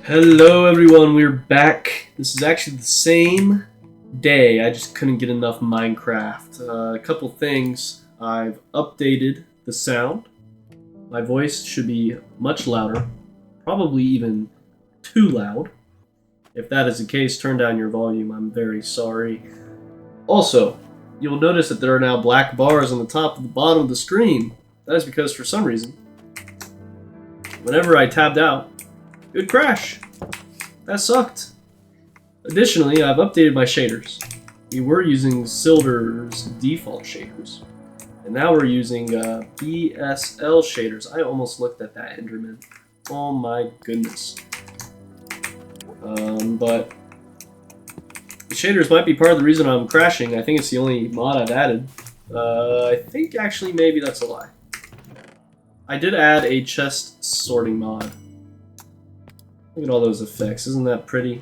Hello everyone, we're back. This is actually the same day, I just couldn't get enough Minecraft. A couple things, I've updated the sound. My voice should be much louder, probably even too loud. If that is the case, turn down your volume, I'm very sorry. Also, you'll notice that there are now black bars on the top and the bottom of the screen. That is because for some reason, whenever I tabbed out, it would crash. That sucked. Additionally, I've updated my shaders. We were using Silder's default shaders, and now we're using BSL shaders. I almost looked at that Enderman. Oh my goodness. But the shaders might be part of the reason I'm crashing. I think it's the only mod I've added. I think actually maybe that's a lie. I did add a chest sorting mod. Look at all those effects, isn't that pretty?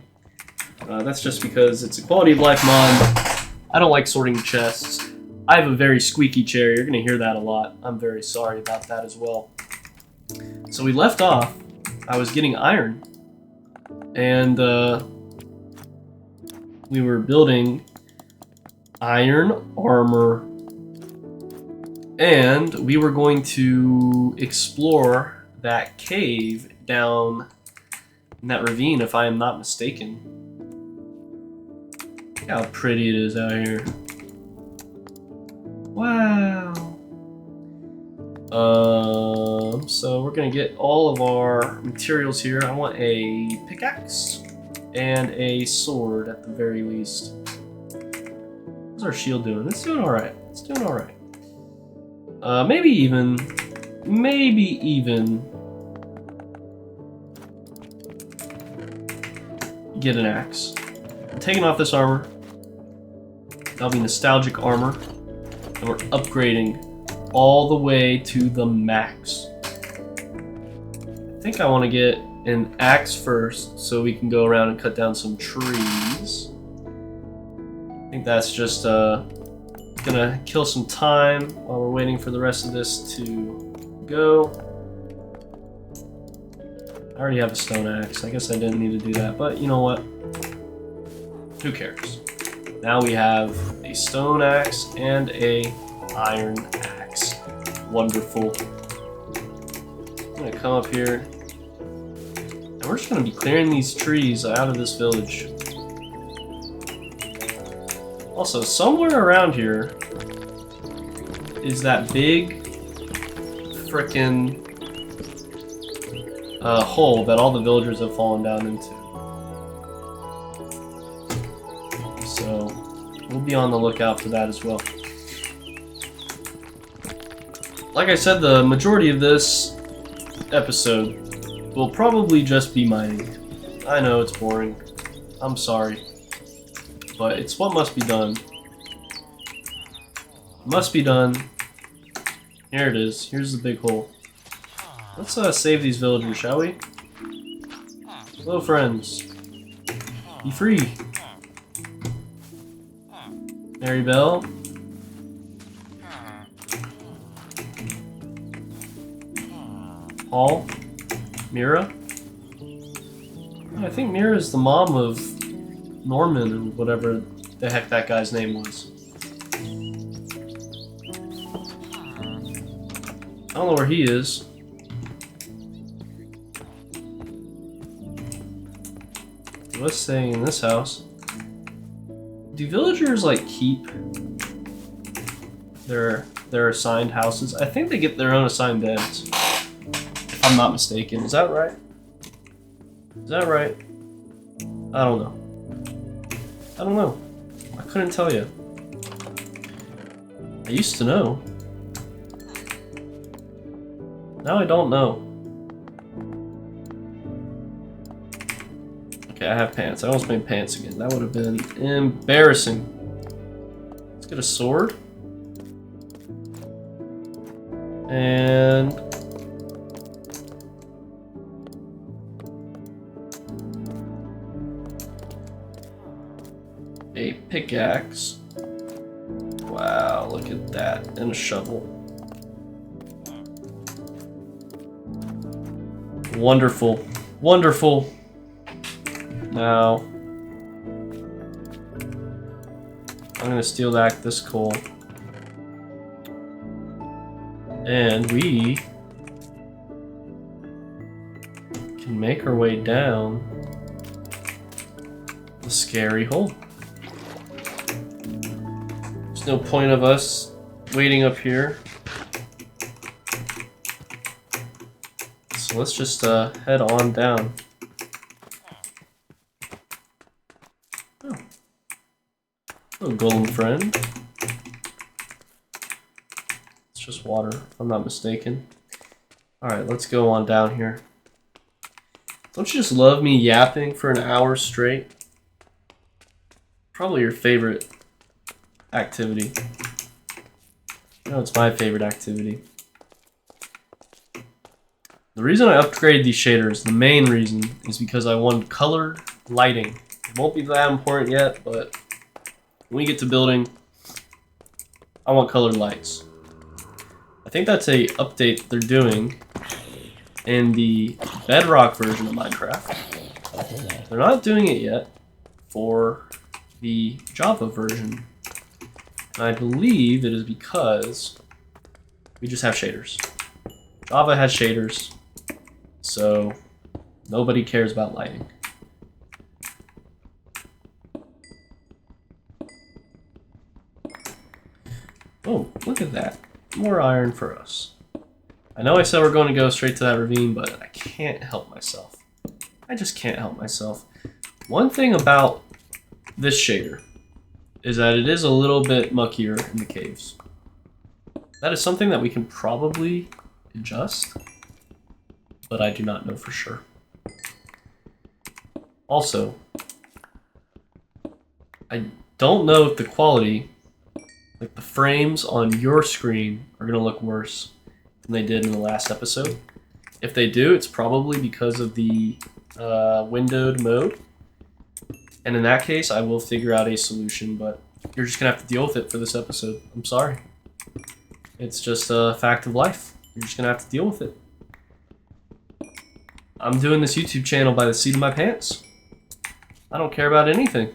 That's just because it's a quality of life mod. I don't like sorting chests. I have a very squeaky chair, you're gonna hear that a lot. I'm very sorry about that as well. So we left off, I was getting iron, and we were building iron armor, and we were going to explore that cave down in that ravine, if I am not mistaken. Look how pretty it is out here. Wow. So we're gonna get all of our materials here. I want a pickaxe and a sword at the very least. How's our shield doing? It's doing alright. It's doing alright. Maybe even get an axe. I'm taking off this armor. That'll be nostalgic armor. And we're upgrading all the way to the max. I think I want to get an axe first so we can go around and cut down some trees. I think that's just gonna kill some time while we're waiting for the rest of this to go. I already have a stone axe. I guess I didn't need to do that, but you know what? Who cares? Now we have a stone axe and a iron axe. Wonderful. I'm gonna come up here, and we're just gonna be clearing these trees out of this village. Also, somewhere around here is that big frickin' hole that all the villagers have fallen down into. So we'll be on the lookout for that as well. Like I said, the majority of this episode will probably just be mining. I know it's boring. I'm sorry. But it's what must be done. Must be done. Here it is. Here's the big hole. Let's save these villagers, shall we? Hello, friends. Be free. Mary Bell. Paul. Mira. I think Mira is the mom of Norman and whatever the heck that guy's name was. I don't know where he is. What's staying in this house? Do villagers like keep their assigned houses? I think they get their own assigned beds. If I'm not mistaken. Is that right? Is that right? I don't know. I don't know. I couldn't tell you. I used to know. Now I don't know. Okay, I have pants. I almost made pants again. That would have been embarrassing. Let's get a sword. And a pickaxe. Wow, look at that. And a shovel. Wonderful. Wonderful. Now, I'm going to steal back this coal. And we can make our way down the scary hole. There's no point of us waiting up here. So let's just head on down. Oh. Hello, golden friend. It's just water, if I'm not mistaken. Alright, let's go on down here. Don't you just love me yapping for an hour straight? Probably your favorite activity. No, it's my favorite activity. The reason I upgraded these shaders, the main reason, is because I want colored lighting. It won't be that important yet, but when we get to building, I want colored lights. I think that's a update they're doing in the Bedrock version of Minecraft. They're not doing it yet for the Java version. And I believe it is because we just have shaders. Java has shaders, so nobody cares about lighting. Oh, look at that. More iron for us. I know I said we're going to go straight to that ravine, but I can't help myself. I just can't help myself. One thing about this shader is that it is a little bit muckier in the caves. That is something that we can probably adjust, but I do not know for sure. Also, I don't know if the quality, like the frames on your screen, are going to look worse than they did in the last episode. If they do, it's probably because of the windowed mode. And in that case, I will figure out a solution, but you're just going to have to deal with it for this episode. I'm sorry. It's just a fact of life. You're just going to have to deal with it. I'm doing this YouTube channel by the seat of my pants. I don't care about anything.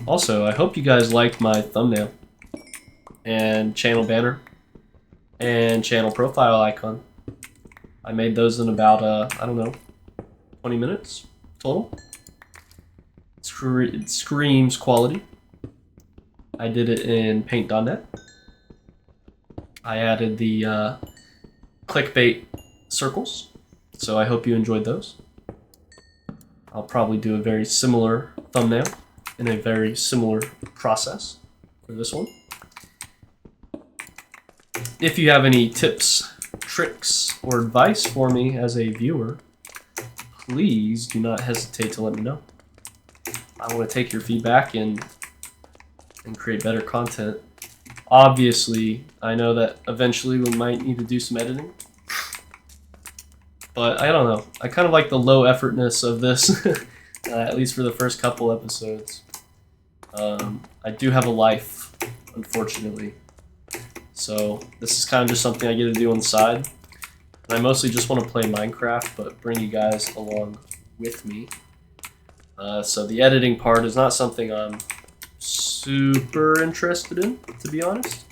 Also, I hope you guys liked my thumbnail and channel banner and channel profile icon. I made those in about, I don't know, 20 minutes total. It screams quality. I did it in paint.net. I added the clickbait circles, so I hope you enjoyed those. I'll probably do a very similar thumbnail in a very similar process for this one. If you have any tips, tricks, or advice for me as a viewer, please do not hesitate to let me know. I want to take your feedback and create better content. Obviously, I know that eventually we might need to do some editing, but I don't know. I kind of like the low effortness of this, at least for the first couple episodes. I do have a life, unfortunately, so this is kind of just something I get to do on the side. And I mostly just want to play Minecraft, but bring you guys along with me. So the editing part is not something I'm super interested in, to be honest.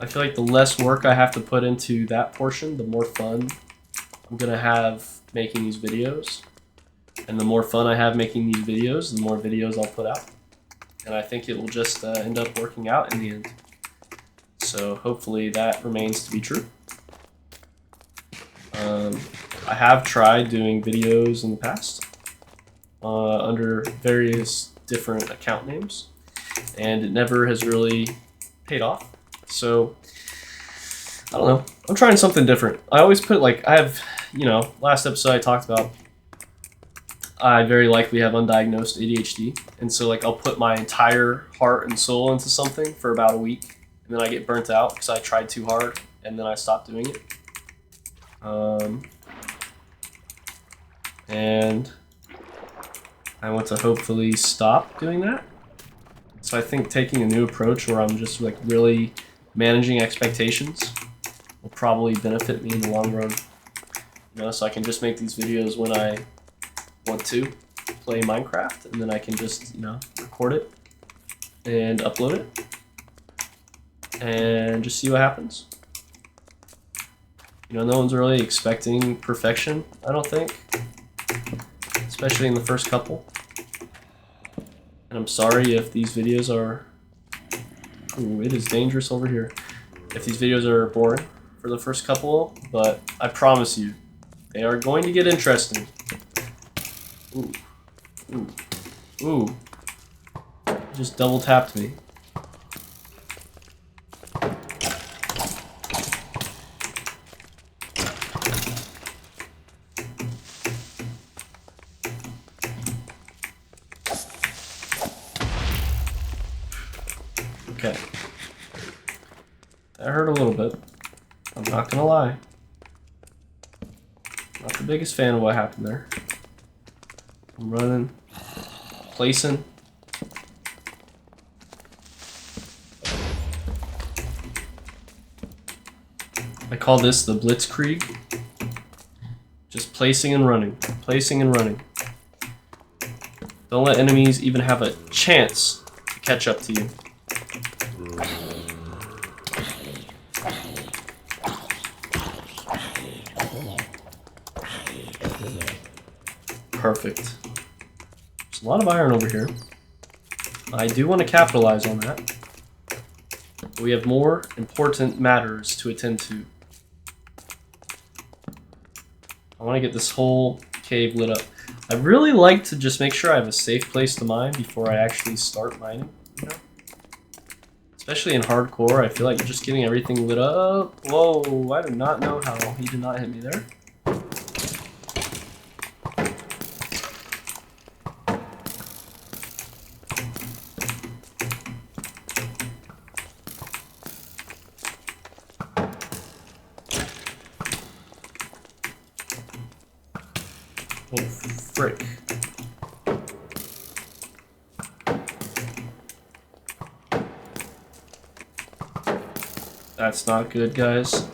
I feel like the less work I have to put into that portion, the more fun I'm gonna have making these videos. And the more fun I have making these videos, the more videos I'll put out. And I think it will just end up working out in the end. So hopefully that remains to be true. I have tried doing videos in the past under various different account names, and it never has really paid off. So I don't know. I'm trying something different. I always put, like, I have, you know, last episode I talked about I very likely have undiagnosed ADHD, and so like I'll put my entire heart and soul into something for about a week, and then I get burnt out because I tried too hard, and then I stopped doing it. And I want to hopefully stop doing that. So I think taking a new approach where I'm just like really managing expectations will probably benefit me in the long run. You know, so I can just make these videos when I want to play Minecraft, and then I can just, you know, record it and upload it and just see what happens. You know, no one's really expecting perfection, I don't think, especially in the first couple. And I'm sorry if these videos are... Ooh, it is dangerous over here. If these videos are boring for the first couple, but I promise you, they are going to get interesting. Ooh. Ooh. Ooh. Just double tapped me. Okay. That hurt a little bit. I'm not gonna lie. Not the biggest fan of what happened there. I'm running, placing. I call this the Blitzkrieg. Just placing and running, placing and running. Don't let enemies even have a chance to catch up to you. Perfect. There's a lot of iron over here. I do want to capitalize on that. But we have more important matters to attend to. I want to get this whole cave lit up. I really like to just make sure I have a safe place to mine before I actually start mining. You know? Especially in hardcore, I feel like just getting everything lit up. Whoa, I do not know how he did not hit me there. Oh, frick. That's not good, guys.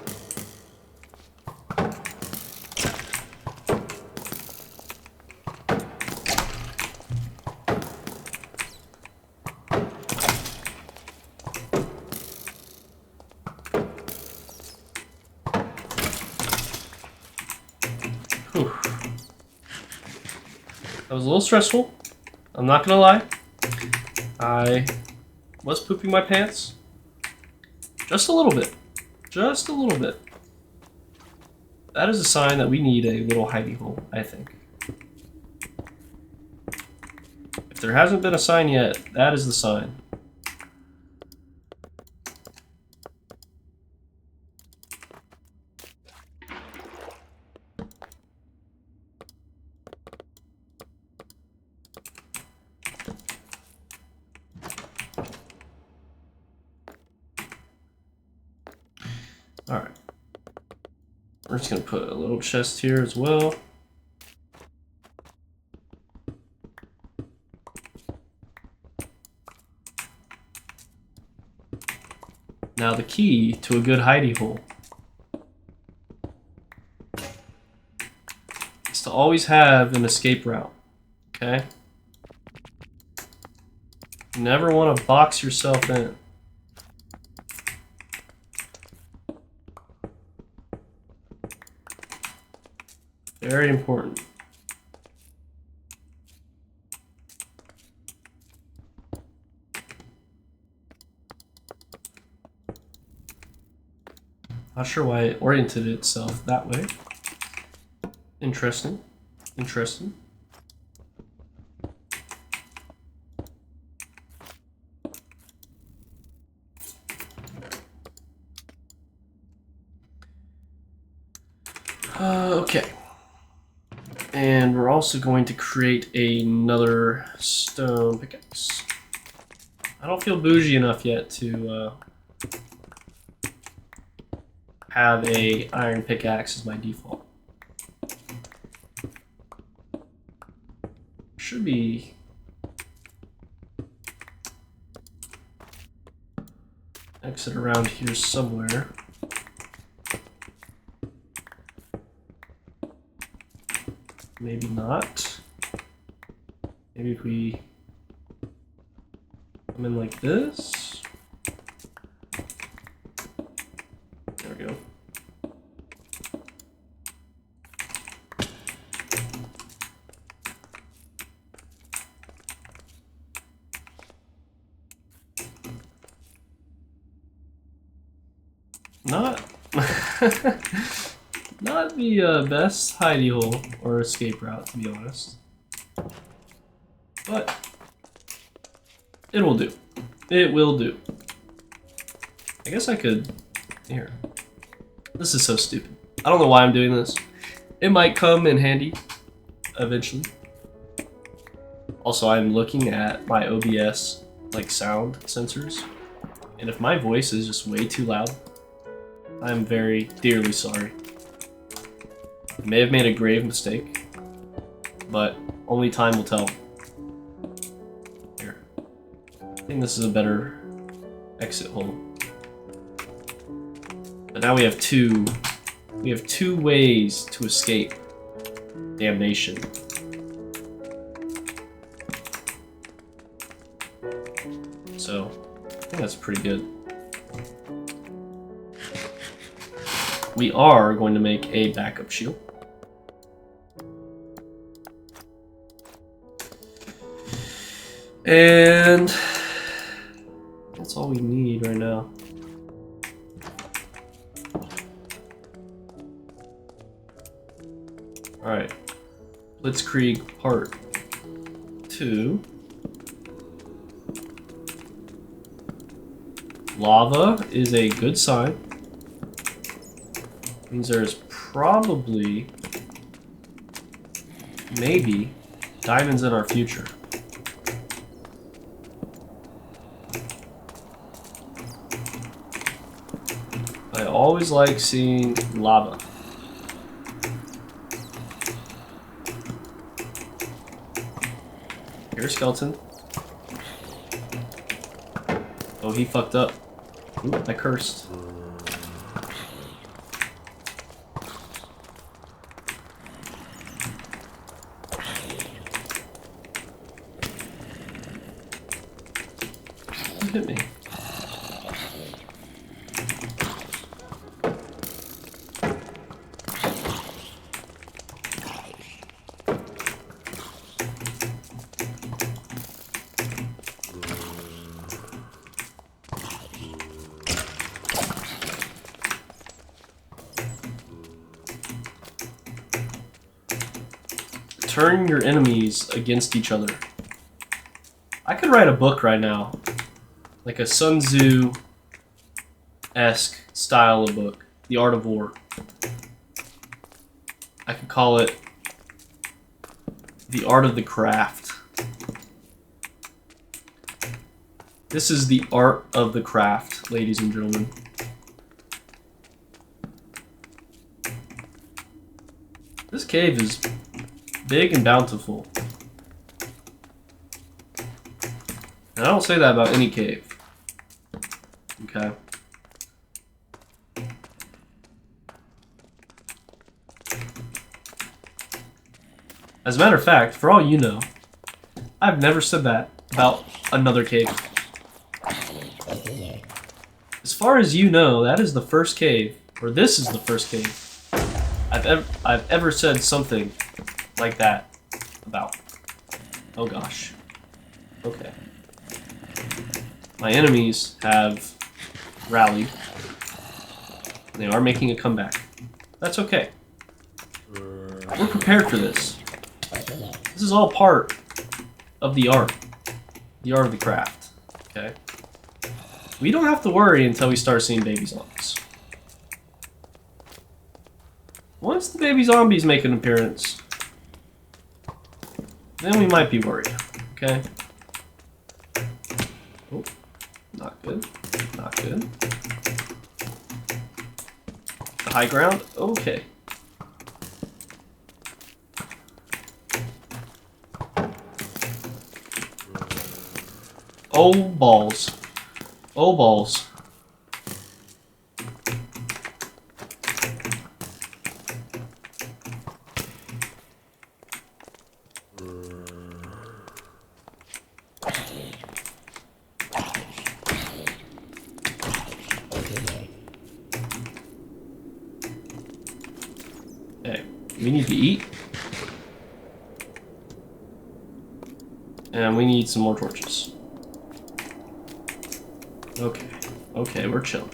Whew. That was a little stressful. I'm not gonna lie. I was pooping my pants. Just a little bit. Just a little bit. That is a sign that we need a little hidey hole, I think. If there hasn't been a sign yet, that is the sign. Alright. We're just going to put a little chest here as well. Now the key to a good hidey hole is to always have an escape route, okay? You never want to box yourself in. Very important. Not sure why it oriented itself that way. Interesting. Interesting. Okay. And we're also going to create another stone pickaxe. I don't feel bougie enough yet to have a iron pickaxe as my default. Should be exit around here somewhere. Maybe not. Maybe if we come in like this. There we go. Not, not the best hidey hole or escape route, to be honest. But it will do. It will do. I guess I could... Here. This is so stupid. I don't know why I'm doing this. It might come in handy eventually. Also, I'm looking at my OBS, like, sound sensors. And if my voice is just way too loud, I'm very dearly sorry. I may have made a grave mistake, but only time will tell. Here. I think this is a better exit hole. But now we have two ways to escape damnation. So, I think that's pretty good. We are going to make a backup shield. And that's all we need right now. Alright. Blitzkrieg Part 2. Lava is a good sign. Means there's probably, maybe, diamonds in our future. I always like seeing lava. Here's skeleton. Oh, he fucked up. Ooh, I cursed. Hit me. Turn your enemies against each other. I could write a book right now. Like a Sun Tzu-esque style of book. The Art of War. I could call it The Art of the Craft. This is the art of the craft, ladies and gentlemen. This cave is big and bountiful. And I don't say that about any cave. Okay. As a matter of fact, for all you know, I've never said that about another cave. As far as you know, that is the first cave, or this is the first cave I've ever said something like that about. Oh gosh. Okay. My enemies have rallied. They are making a comeback. That's okay. We're prepared for this. This is all part of the art. The art of the craft. Okay? We don't have to worry until we start seeing baby zombies. Once the baby zombies make an appearance, then we might be worried. Okay? Oh, not good. Not good. The high ground? Okay. Oh, balls. Oh, balls. We need to eat. And we need some more torches. Okay. Okay, we're chilling.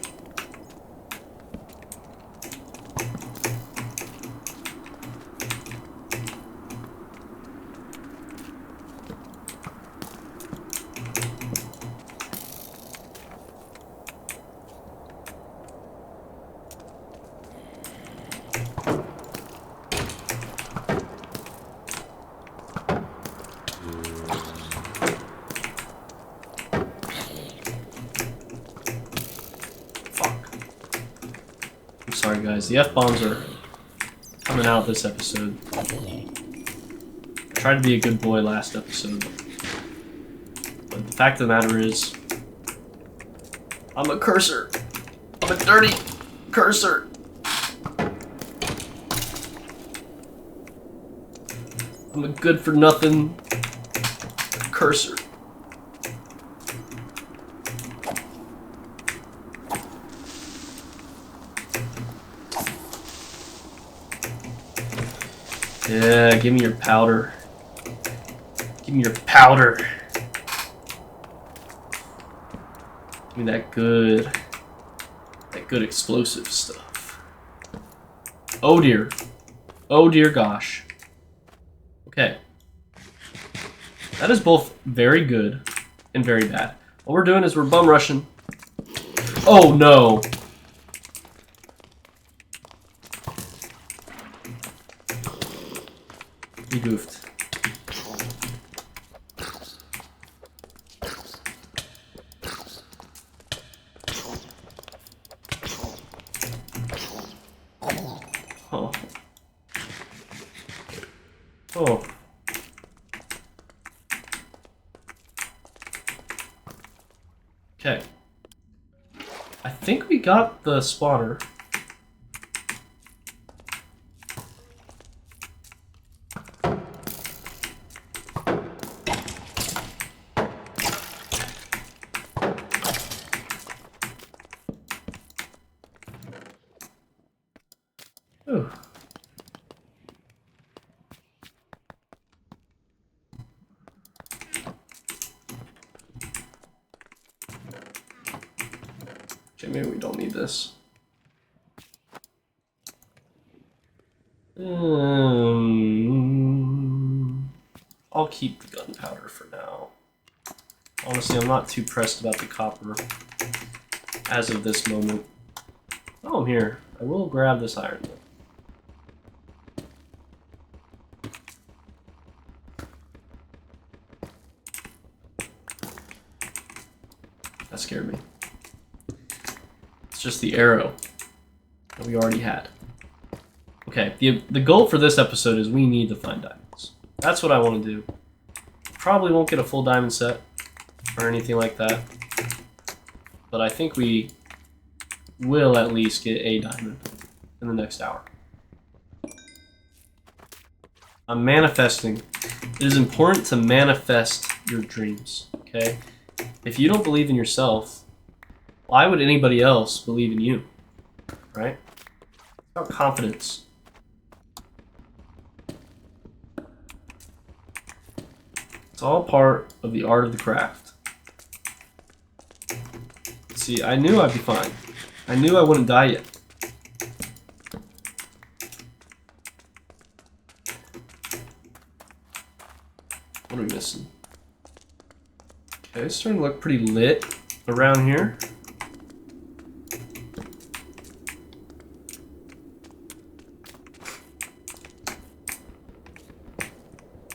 Sorry guys, the F-bombs are coming out this episode. I tried to be a good boy last episode. But the fact of the matter is, I'm a cursor. I'm a dirty cursor. I'm a good for nothing cursor. Yeah, give me your powder. Give me your powder. Give me that good explosive stuff. Oh dear. Oh dear gosh. Okay. That is both very good and very bad. What we're doing is we're bum rushing. Oh no. You goofed. Oh. Oh. Okay. I think we got the spawner. Ooh. Okay, maybe we don't need this. I'll keep the gunpowder for now. Honestly, I'm not too pressed about the copper as of this moment. Oh, I'm here. I will grab this iron though. That scared me. It's just the arrow that we already had. Okay, the goal for this episode is we need to find diamonds. That's what I want to do. Probably won't get a full diamond set or anything like that. But I think we will at least get a diamond in the next hour. I'm manifesting. It is important to manifest your dreams, okay? If you don't believe in yourself, why would anybody else believe in you, right? It's about confidence. It's all part of the art of the craft. See, I knew I'd be fine. I knew I wouldn't die yet. What are we missing? Okay, it's starting to look pretty lit around here.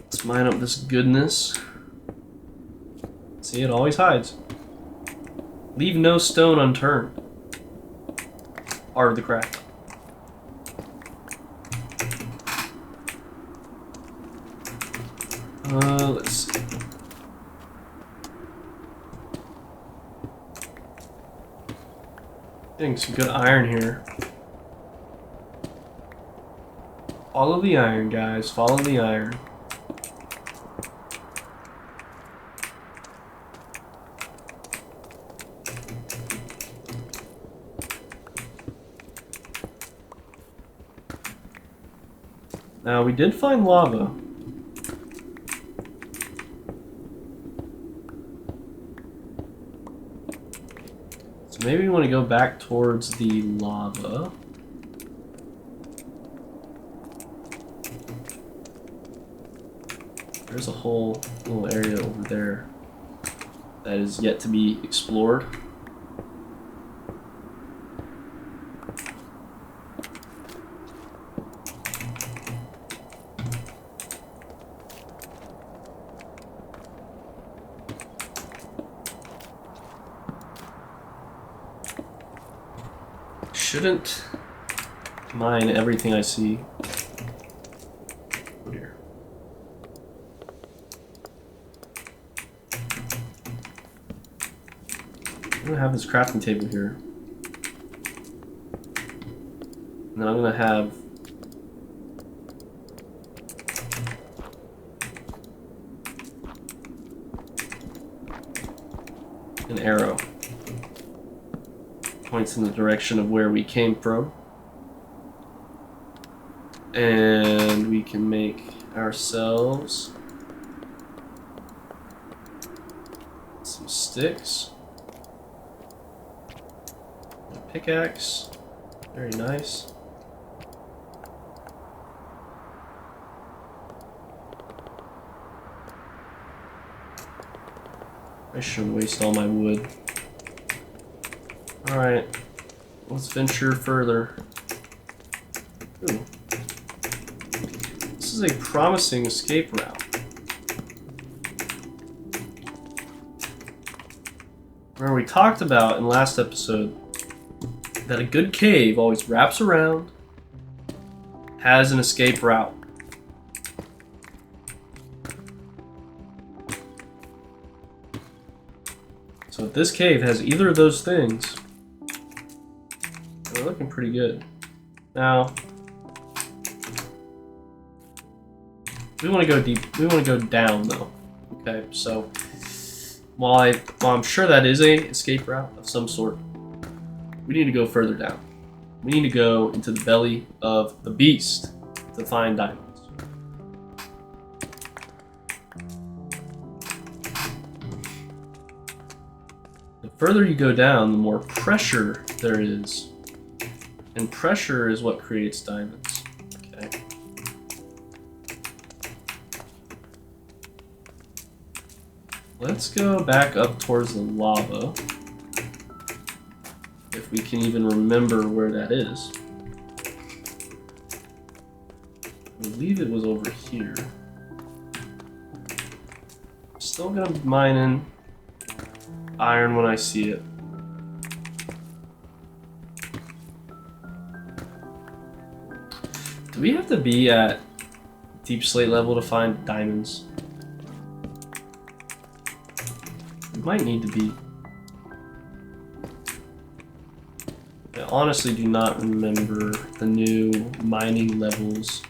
Let's mine up this goodness. See, it always hides. Leave no stone unturned. Art of the craft. Let's see. Getting some good iron here. Follow the iron, guys. Follow the iron. Now, we did find lava. So maybe we want to go back towards the lava. There's a whole little area over there that is yet to be explored. Shouldn't mine everything I see. Here. I'm gonna have this crafting table here. And then I'm gonna have an arrow. Points in the direction of where we came from. And we can make ourselves some sticks. A pickaxe. Very nice. I shouldn't waste all my wood. Alright, let's venture further. Ooh. This is a promising escape route. Remember, we talked about in last episode that a good cave always wraps around, has an escape route. So if this cave has either of those things, we're looking pretty good. Now, we want to go deep. We want to go down, though. Okay, so while I'm sure that is a escape route of some sort, we need to go further down. We need to go into the belly of the beast to find diamonds. The further you go down, the more pressure there is. And pressure is what creates diamonds. Okay. Let's go back up towards the lava. If we can even remember where that is. I believe it was over here. Still gonna be mining iron when I see it. Do we have to be at deep slate level to find diamonds? We might need to be. I honestly do not remember the new mining levels.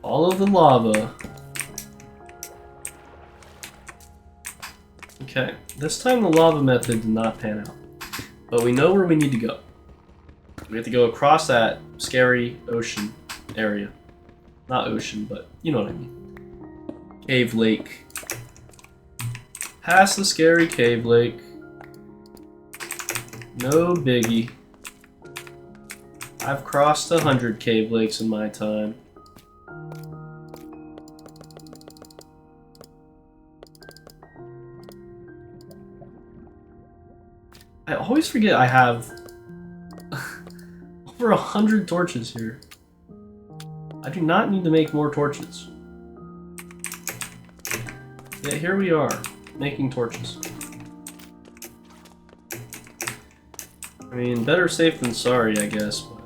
Follow the lava. Okay, this time the lava method did not pan out. But we know where we need to go. We have to go across that scary ocean area. Not ocean, but you know what I mean. Cave lake. Past the scary cave lake. No biggie. I've crossed 100 cave lakes in my time. I always forget I have Over 100 torches here. I do not need to make more torches. Yet here we are, making torches. I mean, better safe than sorry, I guess, but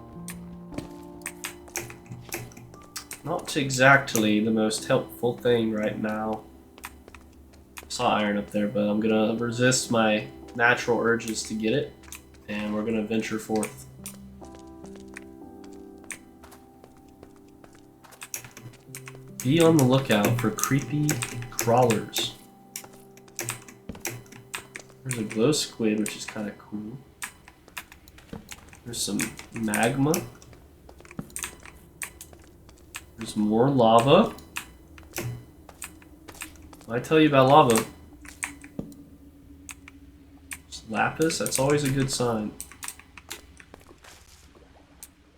not exactly the most helpful thing right now. I saw iron up there, but I'm gonna resist my natural urges to get it, and we're gonna venture forth. Be on the lookout for creepy crawlers. There's a glow squid, which is kind of cool. There's some magma. There's more lava. What I tell you about lava? There's lapis, that's always a good sign.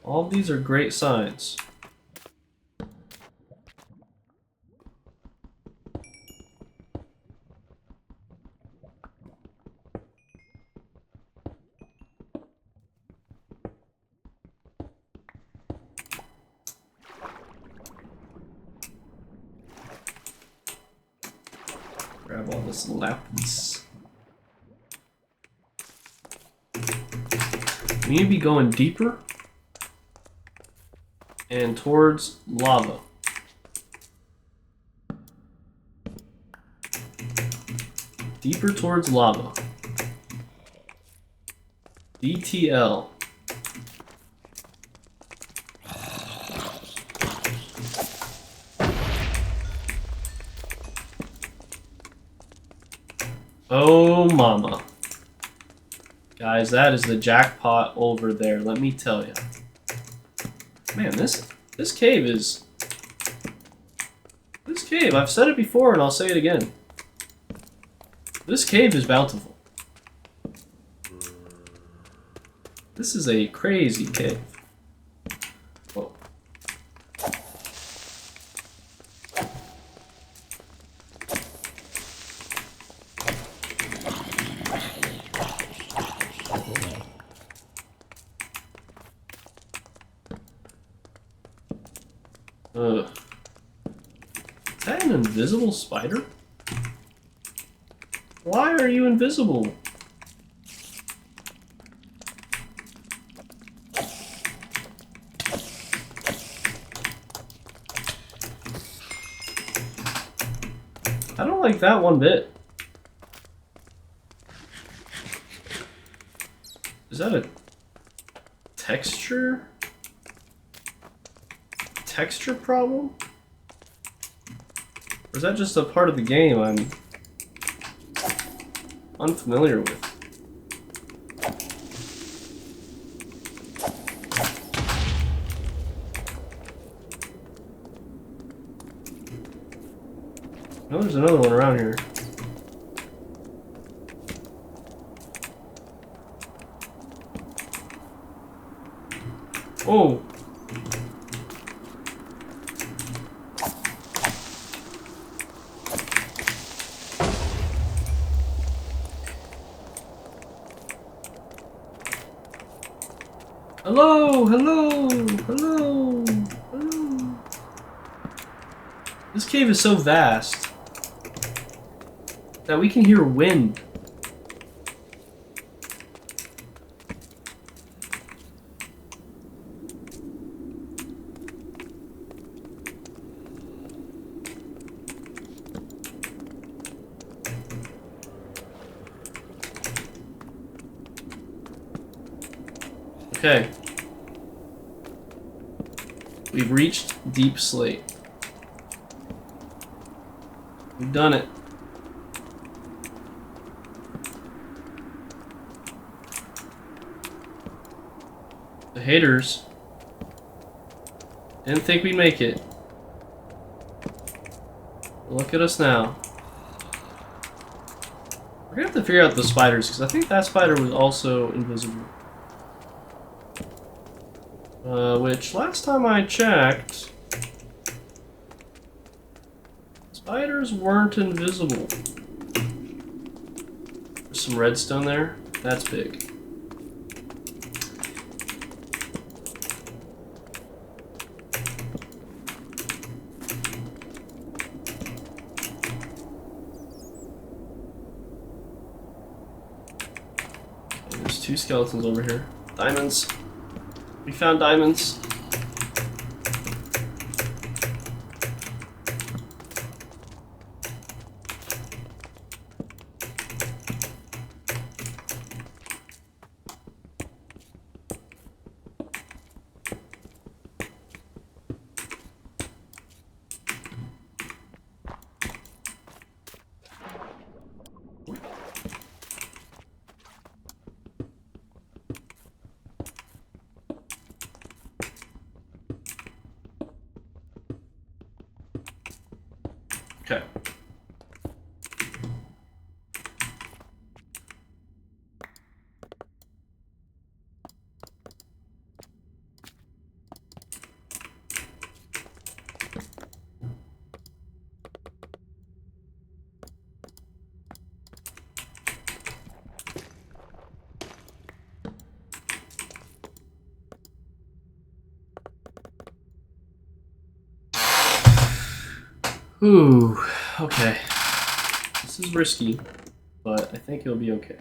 All of these are great signs. Grab all this lapis. We need to be going deeper and towards lava. Deeper towards lava. DTL. Oh mama. Guys, that is the jackpot over there, let me tell you. Man, this cave is... This cave, I've said it before and I'll say it again. This cave is bountiful. This is a crazy cave. Whoa. Ugh. Is that an invisible spider? Why are you invisible? I don't like that one bit. Is that a texture problem? Or is that just a part of the game I'm unfamiliar with? Oh, there's another one around here. Oh! Hello, hello, hello, hello. This cave is so vast that we can hear wind. Okay. We've reached Deep Slate. We've done it. The haters didn't think we'd make it. Look at us now. We're gonna have to figure out the spiders, because I think that spider was also invisible. Which, last time I checked, spiders weren't invisible. There's some redstone there. That's big. There's 2 skeletons over here. Diamonds. We found diamonds. Okay. Ooh, okay. This is risky, but I think it'll be okay.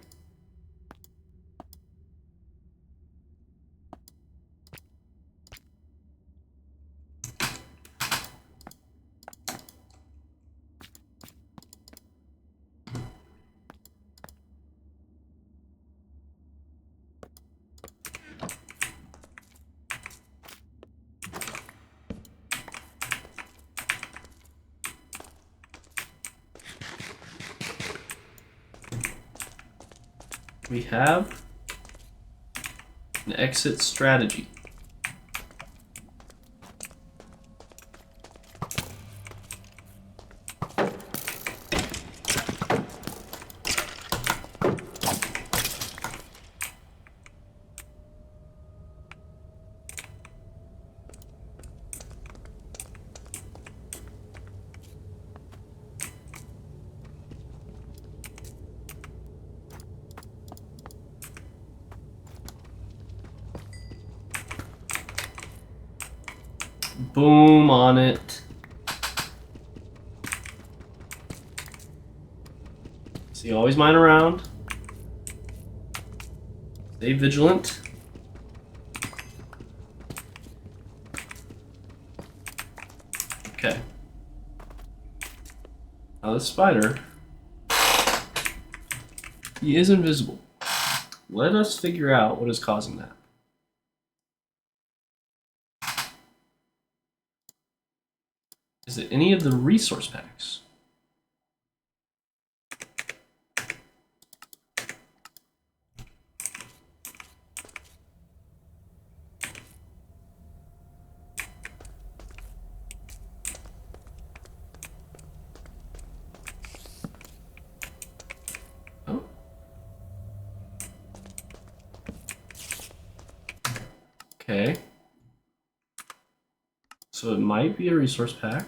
We have an exit strategy. Boom on it. See, always mine around. Stay vigilant. Okay. Now this spider, he is invisible. Let us figure out what is causing that. Is it any of the resource packs? Oh. Okay. So it might be a resource pack.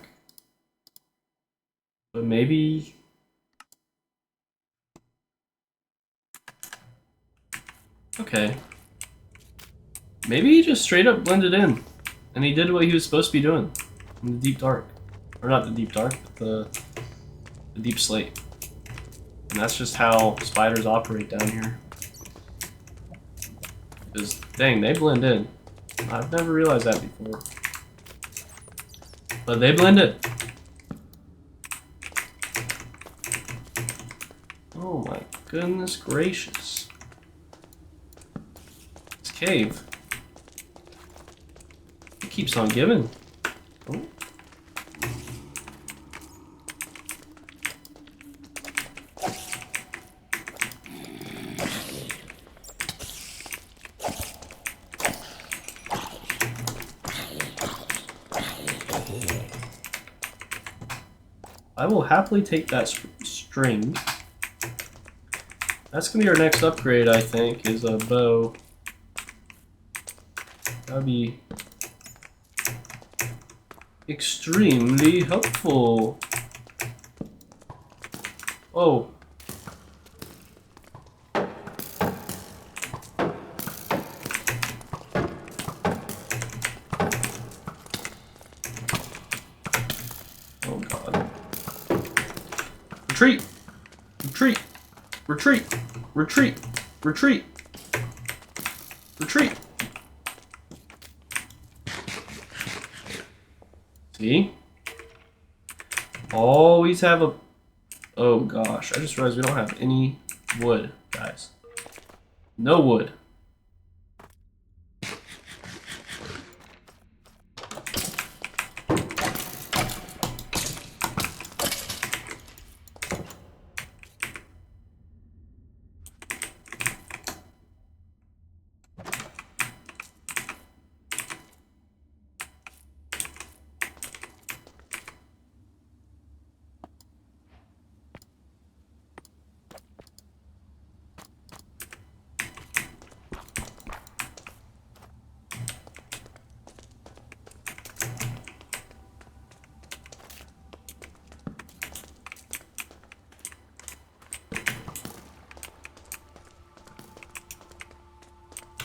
But maybe... Okay. Maybe he just straight up blended in. And he did what he was supposed to be doing. In the deep dark. Or not the deep dark, but the deep slate. And that's just how spiders operate down here. Because, dang, they blend in. I've never realized that before. But they blend in. Oh my goodness gracious. This cave. It keeps on giving. Oh. I will happily take that string. That's gonna be our next upgrade, I think, is a bow. That'd be extremely helpful. Oh. Oh god. Retreat! Retreat! Retreat! Retreat! Retreat! Retreat. See? Always have a... Oh gosh, I just realized we don't have any wood, guys. No wood.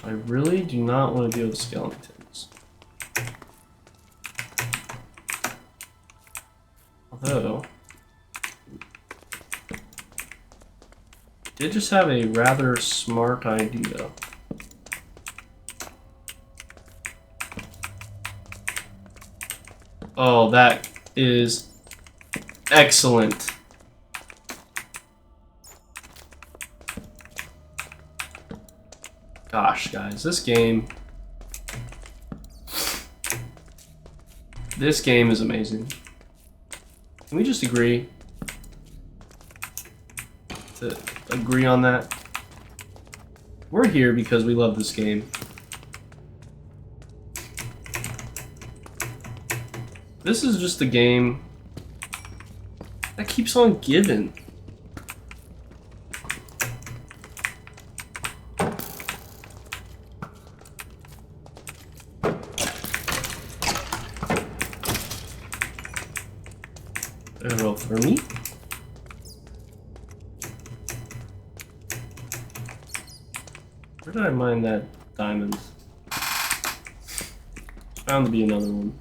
I really do not want to deal with skeletons. Although, I did just have a rather smart idea. Oh, that is excellent. Gosh, guys, this game is amazing. Can we just agree on that? We're here because we love this game. This is just a game that keeps on giving. Arrow for me. Where did I mine that diamond? Found to be another one.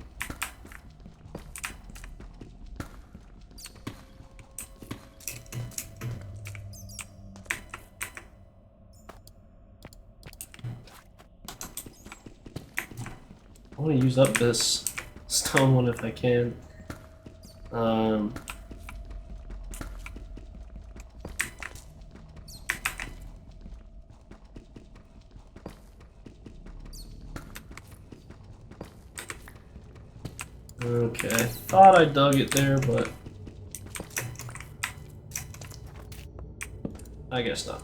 I want to use up this stone one if I can. Okay, I thought I dug it there, but I guess not.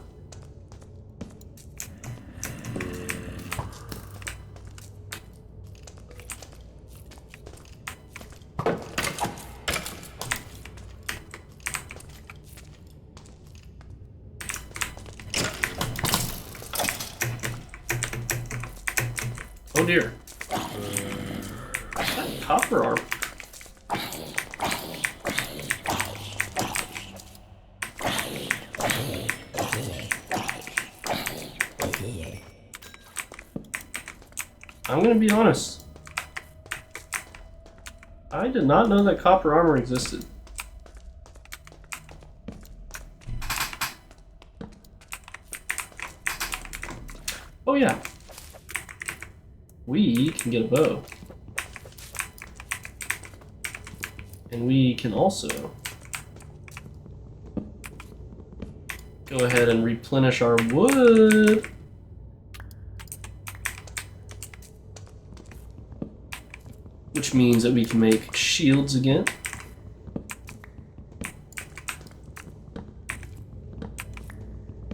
Oh dear. Is that copper armor? I'm gonna be honest. I did not know that copper armor existed. Oh yeah. We can get a bow. And we can also go ahead and replenish our wood. Which means that we can make shields again.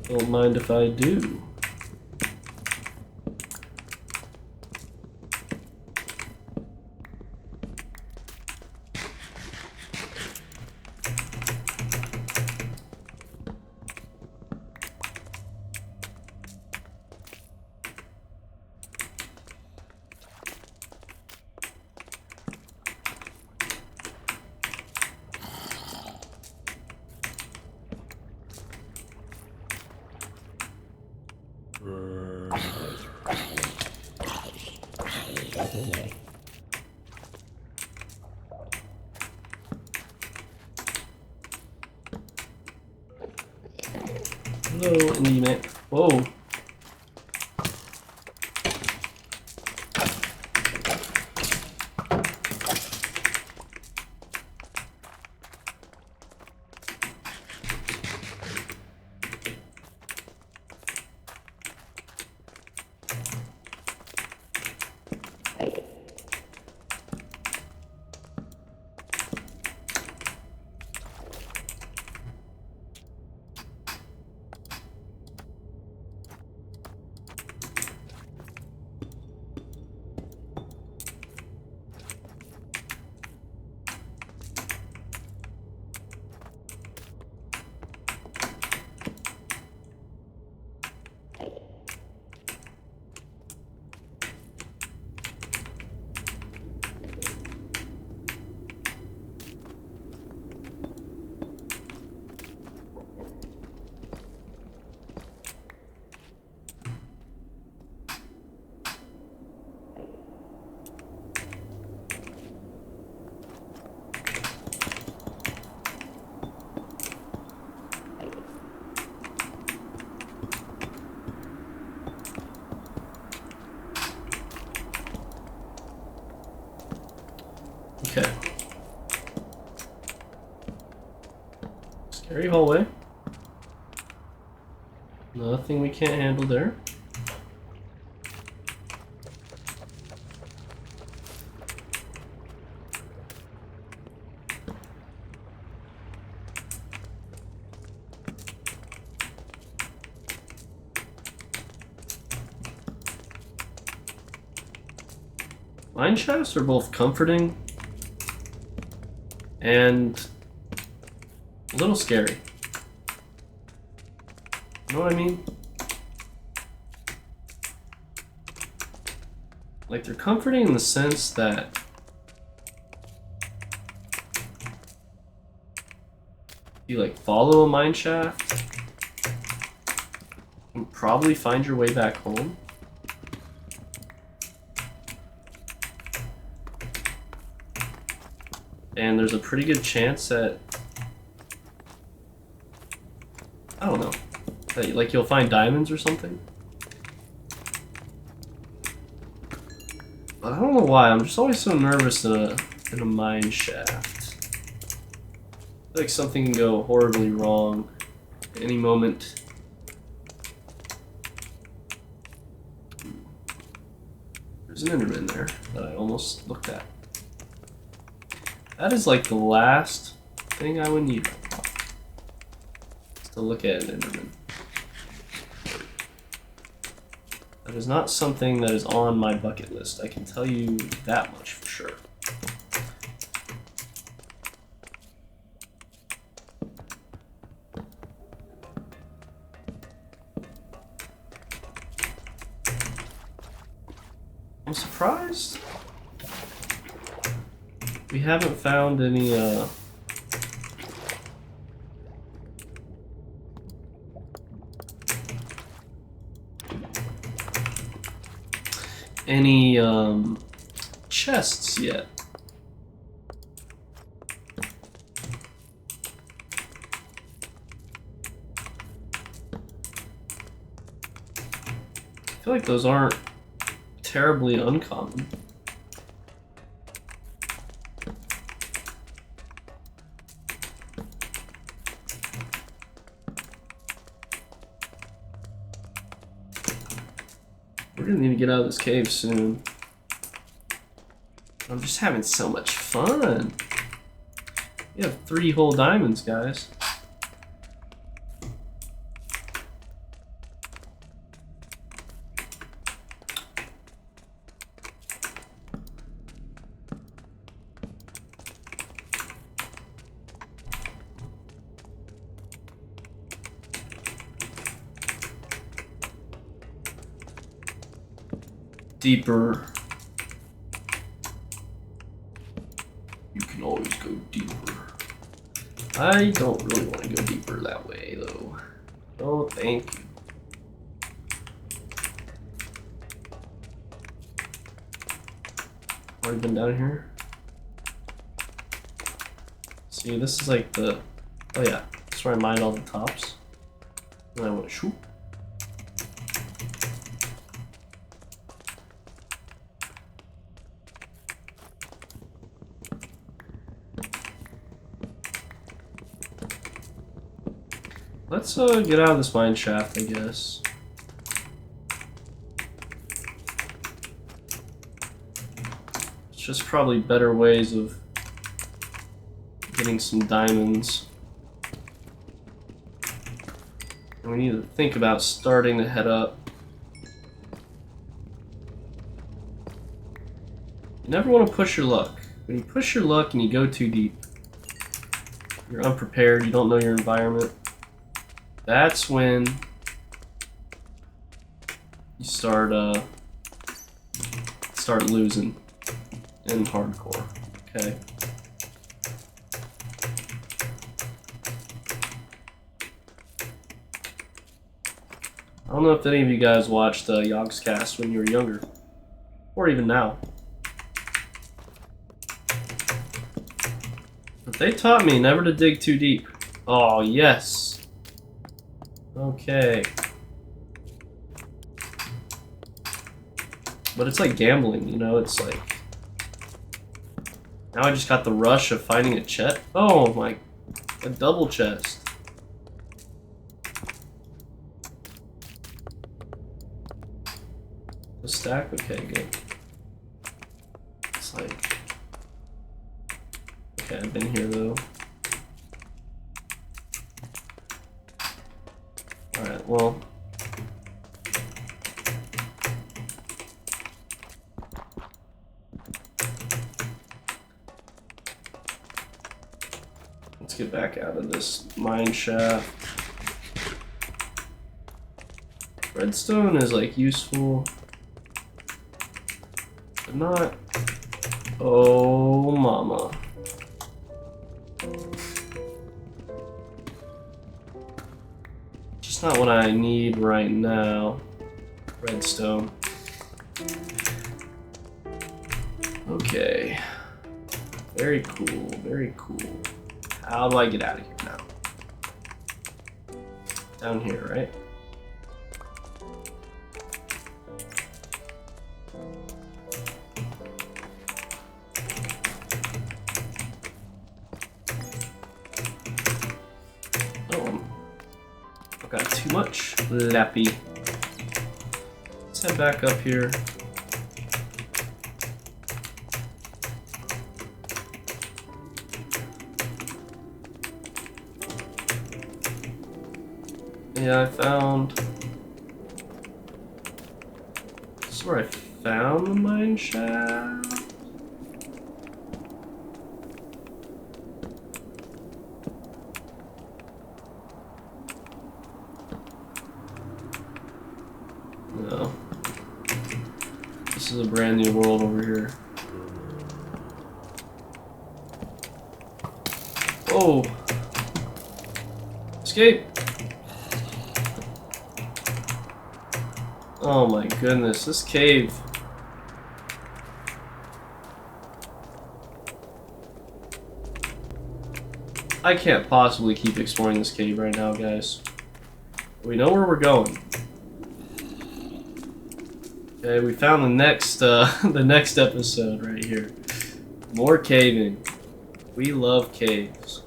Don't mind if I do. Hello, Indie Man. Whoa. Okay. Scary hallway. Nothing we can't handle there. Mine shafts are both comforting and a little scary. You know what I mean? Like, they're comforting in the sense that you like follow a mine shaft and probably find your way back home. And there's a pretty good chance that, I don't know, that like you'll find diamonds or something. But I don't know why, I'm just always so nervous in a mine shaft. I feel like something can go horribly wrong at any moment. There's an Enderman there that I almost looked at. That is like the last thing I would need to look at an Enderman. That is not something that is on my bucket list. I can tell you that much for sure. I'm surprised we haven't found any chests yet. I feel like those aren't terribly uncommon. We're gonna need to get out of this cave soon. I'm just having so much fun. We have 3 whole diamonds, guys. Deeper. You can always go deeper. I don't really want to go deeper that way, though. Oh, thank you. Already been down here. See, this is like the... Oh yeah, that's where I mined all the tops. And I went shoot. Let's get out of this mine shaft, I guess. just probably better ways of getting some diamonds. And we need to think about starting to head up. You never want to push your luck. When you push your luck and you go too deep, you're unprepared, you don't know your environment, that's when you start losing in hardcore, okay? I don't know if any of you guys watched Yogscast when you were younger, or even now. But they taught me never to dig too deep. Oh, yes. Okay. But it's like gambling, you know? It's like... Now I just got the rush of finding a chest. Oh my... A double chest. A stack? Okay, good. It's like... Okay, I've been here though. Alright, well... Let's get back out of this mine shaft. Redstone is like useful, but not... Oh, mama. Just not what I need right now. Redstone. Okay. Very cool, very cool. How do I get out of here now? Down here, right? Oh, I've got too much lappy. Let's head back up here. Yeah, I found... This is where I found the mine shaft. No. This is a brand new world over here. Oh! Escape! Oh my goodness, this cave. I can't possibly keep exploring this cave right now, guys. We know where we're going. Okay, we found the next episode right here. More caving. We love caves.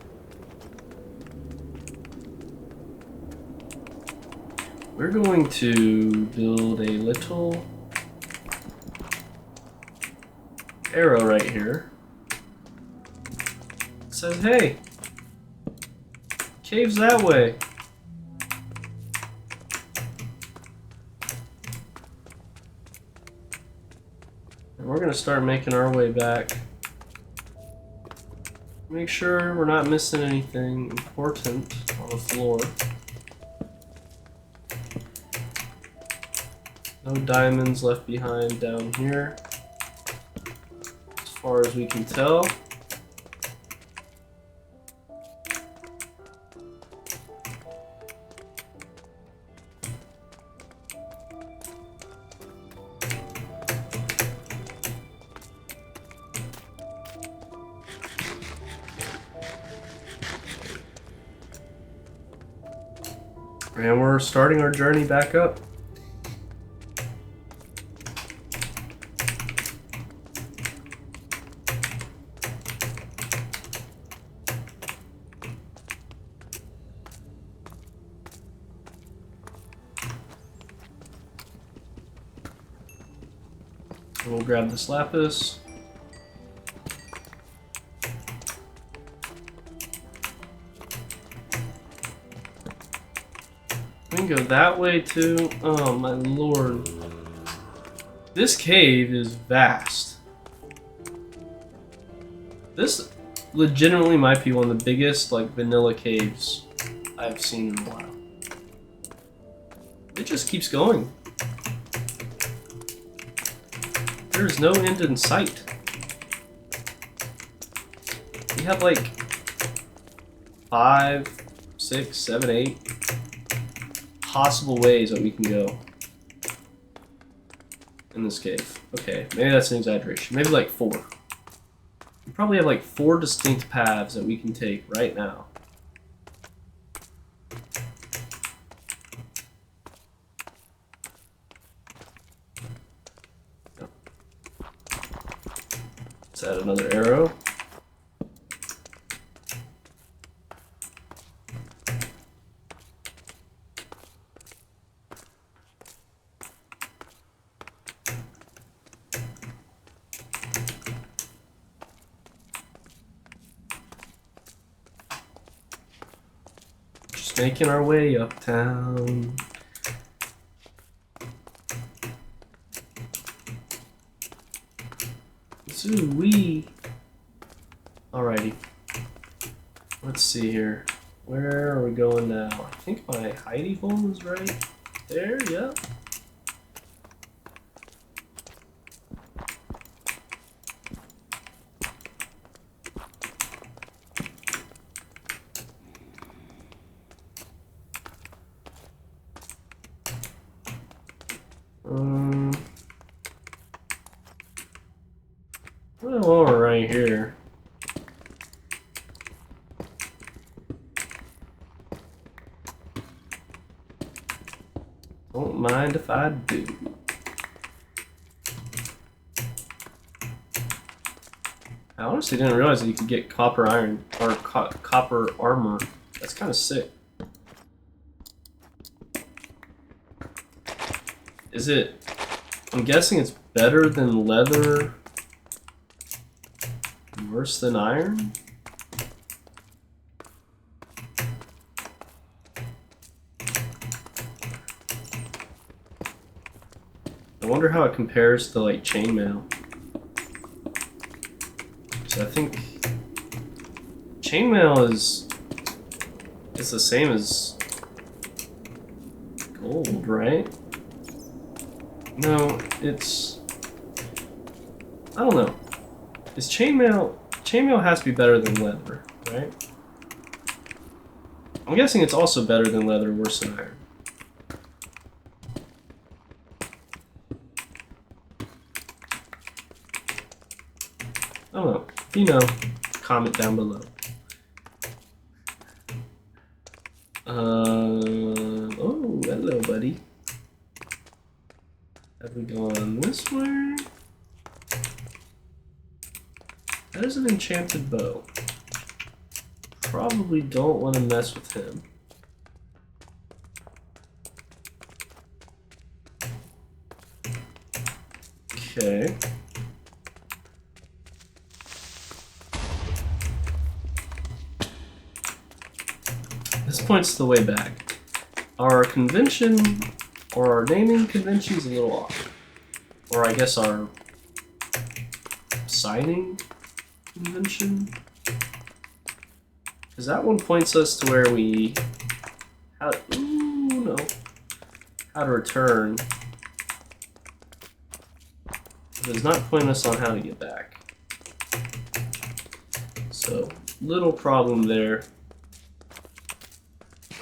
We're going to build a little arrow right here. It says, hey, cave's that way. And we're going to start making our way back. Make sure we're not missing anything important on the floor. No diamonds left behind down here, as far as we can tell. And we're starting our journey back up. We'll grab this lapis. can go that way too. Oh my lord. This cave is vast. This legitimately might be one of the biggest like vanilla caves I've seen in a while. It just keeps going. There's no end in sight. We have like 5, 6, 7, 8 possible ways that we can go in this cave. Okay, maybe that's an exaggeration. Maybe like 4. We probably have like 4 distinct paths that we can take right now. Let's add another arrow. Just making our way uptown. Zoo-wee. Alrighty. Let's see here. Where are we going now? I think my hidey hole is right there, yeah. Well, we're right here. Don't mind if I do. I honestly didn't realize that you could get copper iron or copper armor. That's kind of sick. Is it? I'm guessing it's better than leather. Worse than iron? I wonder how it compares to like chainmail. So I think chainmail is the same as gold, right? No, it's I don't know. Is chainmail has to be better than leather, right? I'm guessing it's also better than leather, worse than iron. I don't know. If you know, comment down below. Oh, hello, buddy. Have we gone this way? That is an enchanted bow. Probably don't want to mess with him. Okay. This points the way back. Our convention, or our naming convention is a little off. Or I guess our signing convention, because that one points us to where we how to return. It does not point us on how to get back. So little problem there,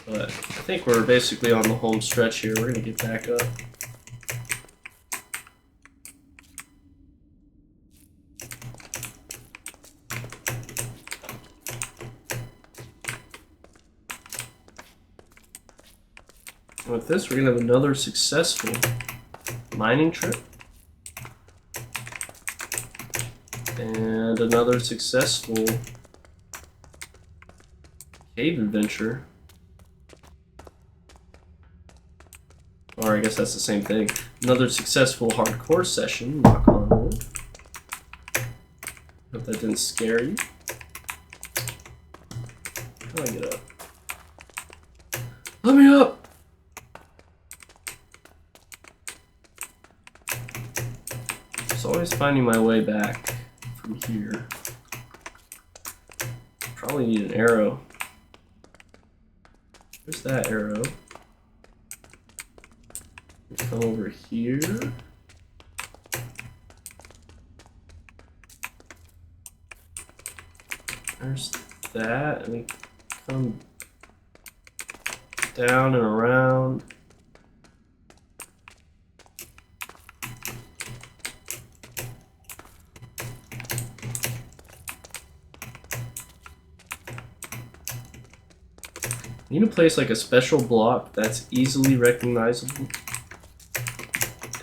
but I think we're basically on the home stretch here. We're gonna get back up. With this, we're going to have another successful mining trip. And another successful cave adventure. Or I guess that's the same thing. Another successful hardcore session, knock on wood. Hope that didn't scare you. How do I get up? Let me up! was always finding my way back from here. Probably need an arrow. There's that arrow. Come over here. There's that, and we come down and around. You need to place like a special block that's easily recognizable,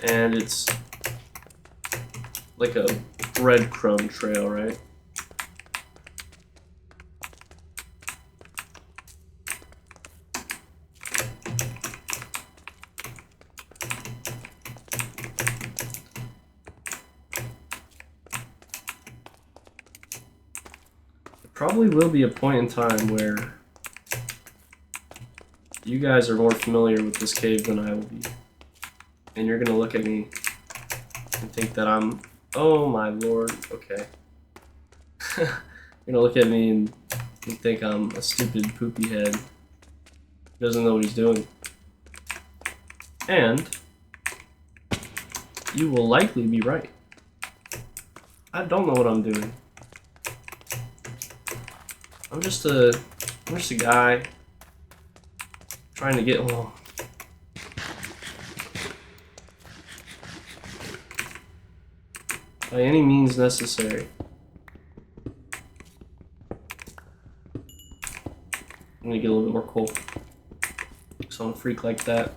and it's like a breadcrumb trail, right? There probably will be a point in time where you guys are more familiar with this cave than I will be. And you're gonna look at me and think that I'm, oh my lord, okay. You're gonna look at me and think I'm a stupid poopy head who doesn't know what he's doing. And you will likely be right. I don't know what I'm doing. I'm just a guy trying to get along. By any means necessary. I'm gonna get a little bit more coal. So I'm a freak like that.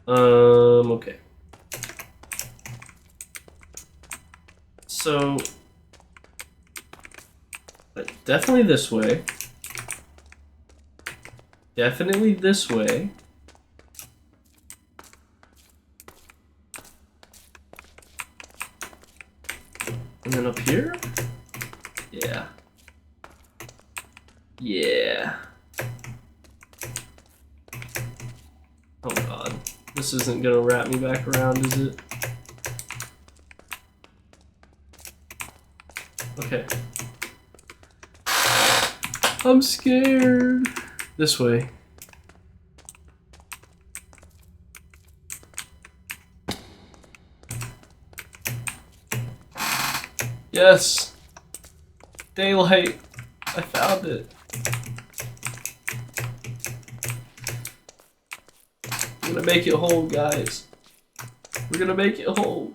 Okay. So definitely this way. Definitely this way. And then up here? Yeah. Yeah. Oh god. This isn't gonna wrap me back around, is it? Okay. I'm scared. This way. Yes! Daylight! I found it! We're gonna make it home, guys. We're gonna make it home.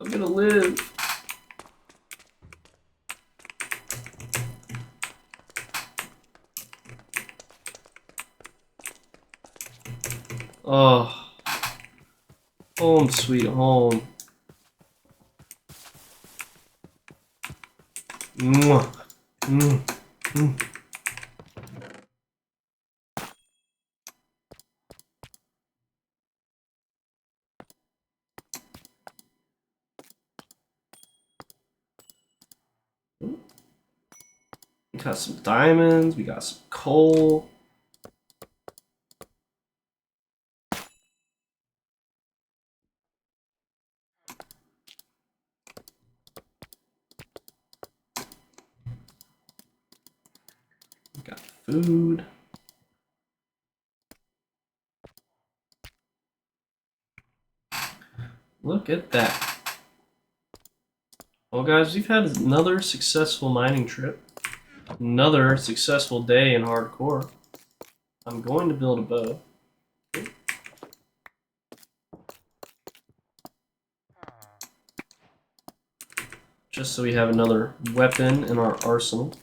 I'm gonna live. Oh. Home, sweet home. Mwah. Mm. Mm. We got some diamonds, we got some coal. We got food. Look at that. Well, guys, we've had another successful mining trip. Another successful day in hardcore. I'm going to build a bow. Just so we have another weapon in our arsenal.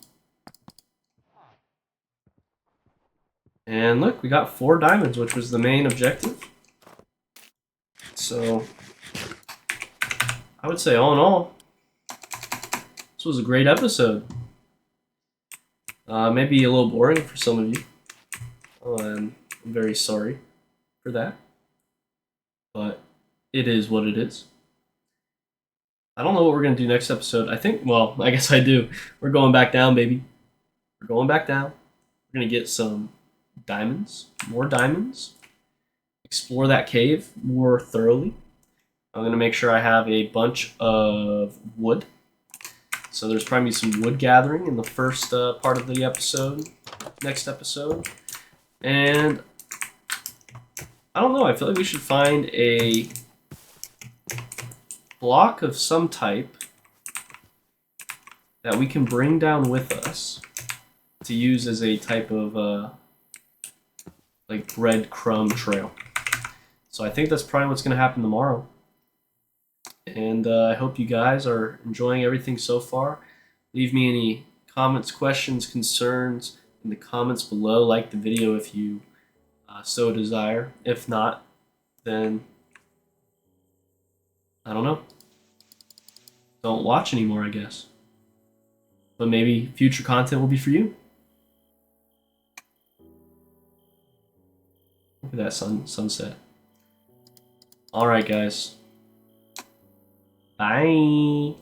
And look, we got 4 diamonds, which was the main objective. So, I would say all in all, this was a great episode. Maybe a little boring for some of you. I'm very sorry for that. But it is what it is. I don't know what we're going to do next episode. I think, well, I guess I do. We're going back down, baby. We're going back down. We're going to get some diamonds. More diamonds. explore that cave more thoroughly. I'm going to make sure I have a bunch of wood. So there's probably some wood gathering in the first part of the episode, next episode. And I don't know, I feel like we should find a block of some type that we can bring down with us to use as a type of like breadcrumb trail. So I think that's probably what's going to happen tomorrow. And I hope you guys are enjoying everything so far. Leave me any comments, questions, concerns in the comments below. Like the video if you so desire. If not, then I don't know. Don't watch anymore, I guess. But maybe future content will be for you. Look at that sunset. All right, guys. Bye.